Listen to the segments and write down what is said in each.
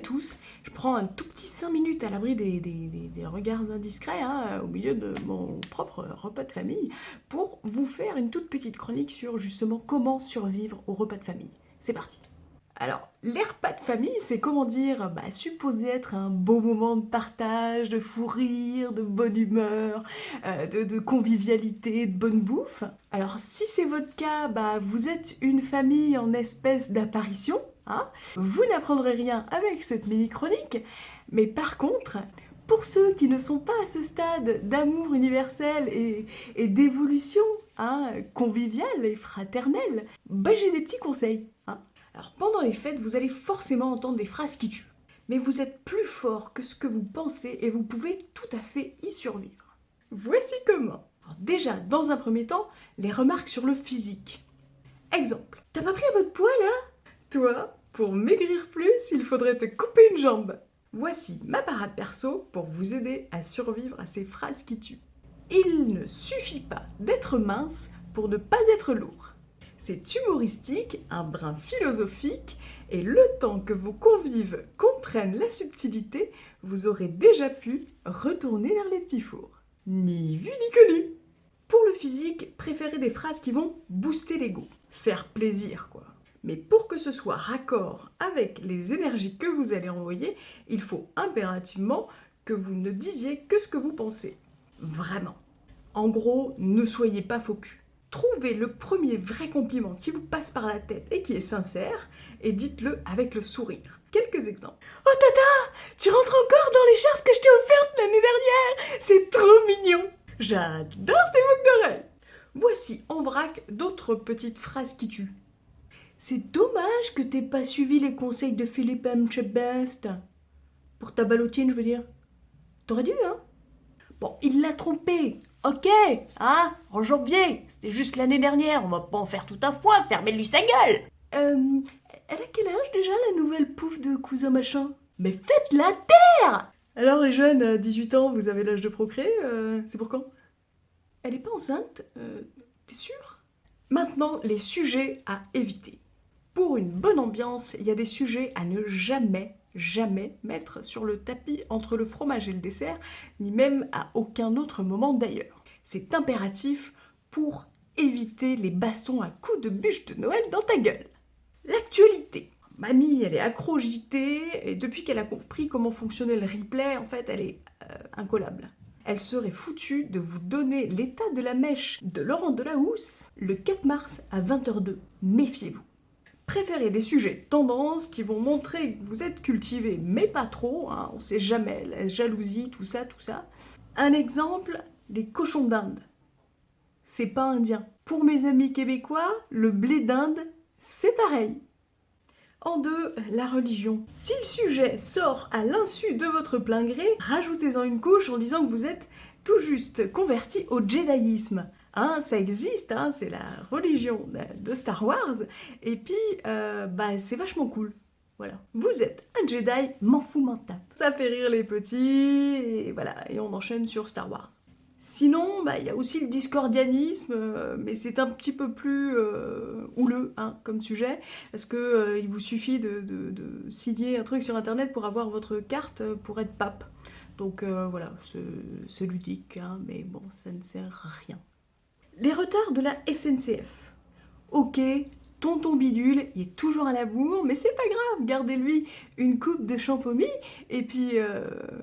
tous, je prends un tout petit 5 minutes à l'abri des regards indiscrets, hein, au milieu de mon propre repas de famille, pour vous faire une toute petite chronique sur justement comment survivre au repas de famille. C'est parti. Alors, les repas de famille, c'est comment dire, supposé être un beau moment de partage, de fou rire, de bonne humeur, de convivialité, de bonne bouffe. Alors, si c'est votre cas, vous êtes une famille en espèce d'apparition, hein, vous n'apprendrez rien avec cette mini-chronique, mais par contre, pour ceux qui ne sont pas à ce stade d'amour universel et d'évolution conviviale et fraternelle, j'ai des petits conseils. Alors pendant les fêtes, vous allez forcément entendre des phrases qui tuent. Mais vous êtes plus fort que ce que vous pensez et vous pouvez tout à fait y survivre. Voici comment. Alors déjà, dans un premier temps, les remarques sur le physique. Exemple. T'as pas pris un peu de poids là? Toi, pour maigrir plus, il faudrait te couper une jambe. Voici ma parade perso pour vous aider à survivre à ces phrases qui tuent. Il ne suffit pas d'être mince pour ne pas être lourd. C'est humoristique, un brin philosophique, et le temps que vos convives comprennent la subtilité, vous aurez déjà pu retourner vers les petits fours. Ni vu ni connu. Pour le physique, préférez des phrases qui vont booster l'ego, faire plaisir quoi. Mais pour que ce soit raccord avec les énergies que vous allez envoyer, il faut impérativement que vous ne disiez que ce que vous pensez. Vraiment. En gros, ne soyez pas faux cul. Trouvez le premier vrai compliment qui vous passe par la tête et qui est sincère, et dites-le avec le sourire. Quelques exemples. Oh tata, tu rentres encore dans l'écharpe que je t'ai offerte l'année dernière. C'est trop mignon. J'adore tes boucles d'oreilles. Voici en vrac d'autres petites phrases qui tuent. C'est dommage que t'aies pas suivi les conseils de Philippe M. Chebest. Pour ta ballotine, je veux dire. T'aurais dû, hein? Bon, il l'a trompé. Ok, en janvier, c'était juste l'année dernière, on va pas en faire tout un foin, fermez-lui sa gueule. Elle a quel âge déjà, la nouvelle pouffe de cousin machin? Mais faites-la taire. Alors les jeunes, 18 ans, vous avez l'âge de procréer, c'est pour quand? Elle est pas enceinte, t'es sûr? Maintenant, les sujets à éviter. Pour une bonne ambiance, il y a des sujets à ne jamais mettre sur le tapis entre le fromage et le dessert, ni même à aucun autre moment d'ailleurs. C'est impératif pour éviter les bastons à coups de bûche de Noël dans ta gueule. L'actualité. Mamie, elle est accro au JT, et depuis qu'elle a compris comment fonctionnait le replay, en fait, elle est incollable. Elle serait foutue de vous donner l'état de la mèche de Laurent Delahousse le 4 mars à 20h02. Méfiez-vous. Préférez des sujets tendances qui vont montrer que vous êtes cultivé, mais pas trop, on sait jamais, la jalousie, tout ça. Un exemple, les cochons d'Inde. C'est pas indien. Pour mes amis québécois, le blé d'Inde, c'est pareil. En deux, la religion. Si le sujet sort à l'insu de votre plein gré, rajoutez-en une couche en disant que vous êtes tout juste converti au djédaïsme. Ça existe, c'est la religion de Star Wars, et puis c'est vachement cool. Voilà. Vous êtes un Jedi, m'en fous mental. Ça fait rire les petits, et voilà, et on enchaîne sur Star Wars. Sinon, il y a aussi le discordianisme, mais c'est un petit peu plus houleux comme sujet, parce que il vous suffit de signer un truc sur internet pour avoir votre carte pour être pape. Donc voilà, c'est ludique, mais bon, ça ne sert à rien. Les retards de la SNCF. Ok, tonton bidule, il est toujours à la bourre, mais c'est pas grave, gardez-lui une coupe de champomis, et puis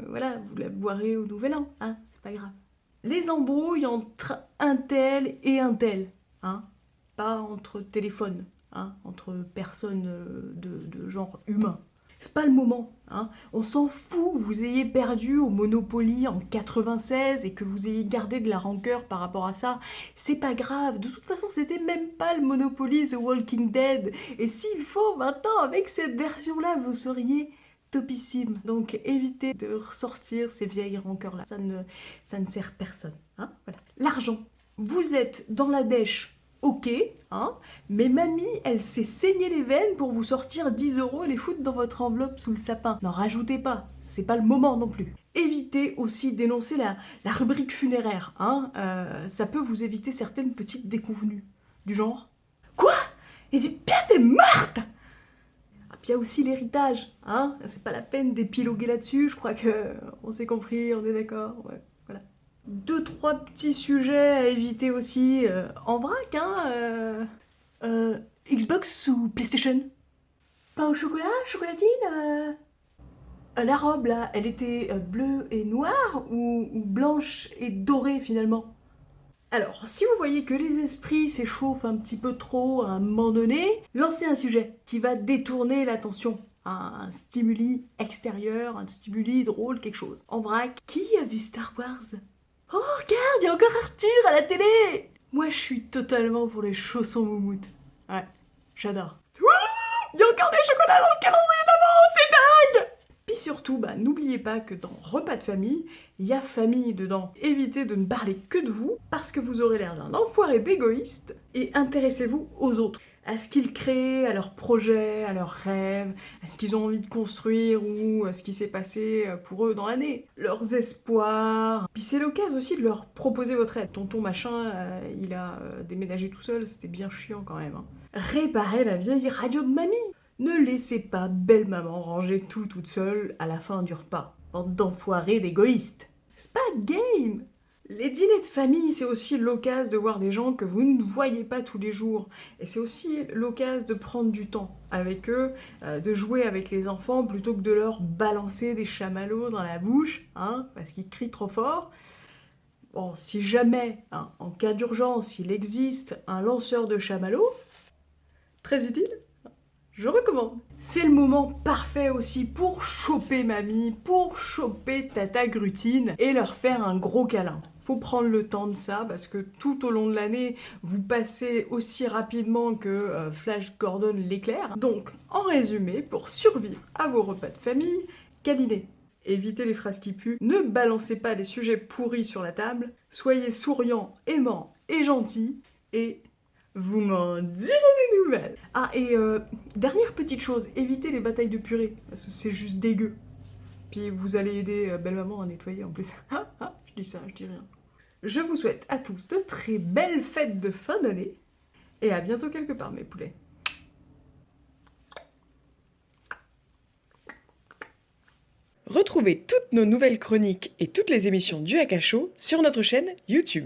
voilà, vous la boirez au nouvel an, c'est pas grave. Les embrouilles entre un tel et un tel, pas entre téléphones, entre personnes de genre humain. C'est pas le moment, on s'en fout que vous ayez perdu au Monopoly en 96 et que vous ayez gardé de la rancœur par rapport à ça. C'est pas grave, de toute façon c'était même pas le Monopoly The Walking Dead. Et s'il faut, maintenant avec cette version-là, vous seriez topissime. Donc évitez de ressortir ces vieilles rancœurs-là, ça ne sert personne. Voilà. L'argent, vous êtes dans la dèche. Ok, mais mamie, elle s'est saigné les veines pour vous sortir 10 € et les foutre dans votre enveloppe sous le sapin. N'en rajoutez pas, c'est pas le moment non plus. Évitez aussi d'énoncer la rubrique funéraire, ça peut vous éviter certaines petites déconvenues. Du genre, quoi? Edith Piaf est morte? Puis il y a aussi l'héritage, hein. C'est pas la peine d'épiloguer là-dessus, je crois que on s'est compris, on est d'accord, ouais, voilà. Deux, trois petits sujets à éviter aussi, en vrac, hein. Xbox ou PlayStation? Pain au chocolat, chocolatine? La robe là, elle était bleue et noire ou blanche et dorée finalement? Alors, si vous voyez que les esprits s'échauffent un petit peu trop à un moment donné, lancez un sujet qui va détourner l'attention. Un stimuli extérieur, un stimuli drôle, quelque chose. En vrac, qui a vu Star Wars? Oh, regarde, il y a encore Arthur à la télé! Moi, je suis totalement pour les chaussons moumoutes. Ouais, j'adore. Il y a encore des chocolats dans le calendrier d'avant, c'est dingue! Puis surtout, n'oubliez pas que dans repas de famille, il y a famille dedans. Évitez de ne parler que de vous, parce que vous aurez l'air d'un enfoiré d'égoïste, et intéressez-vous aux autres. À ce qu'ils créent, à leurs projets, à leurs rêves, à ce qu'ils ont envie de construire ou à ce qui s'est passé pour eux dans l'année. Leurs espoirs. Puis c'est l'occasion aussi de leur proposer votre aide. Tonton machin, il a déménagé tout seul, c'était bien chiant quand même. Hein. Réparez la vieille radio de mamie. Ne laissez pas belle maman ranger tout toute seule à la fin du repas. Bande d'enfoirés d'égoïstes. C'est pas de game. Les dîners de famille, c'est aussi l'occasion de voir des gens que vous ne voyez pas tous les jours. Et c'est aussi l'occasion de prendre du temps avec eux, de jouer avec les enfants plutôt que de leur balancer des chamallows dans la bouche, hein, parce qu'ils crient trop fort. Bon, si jamais, hein, en cas d'urgence, il existe un lanceur de chamallows, très utile, je recommande. C'est le moment parfait aussi pour choper mamie, pour choper tata Grutine et leur faire un gros câlin. Faut prendre le temps de ça parce que tout au long de l'année, vous passez aussi rapidement que Flash Gordon l'éclair. Donc, en résumé, pour survivre à vos repas de famille, câlinez. Évitez les phrases qui puent, ne balancez pas des sujets pourris sur la table, soyez souriant, aimant et gentil, et vous m'en direz des nouvelles. Ah, et dernière petite chose, évitez les batailles de purée, parce que c'est juste dégueu. Puis vous allez aider belle-maman à nettoyer en plus. Je dis ça, je dis rien. Je vous souhaite à tous de très belles fêtes de fin d'année, et à bientôt quelque part mes poulets. Retrouvez toutes nos nouvelles chroniques et toutes les émissions du Hack à Chaud sur notre chaîne YouTube.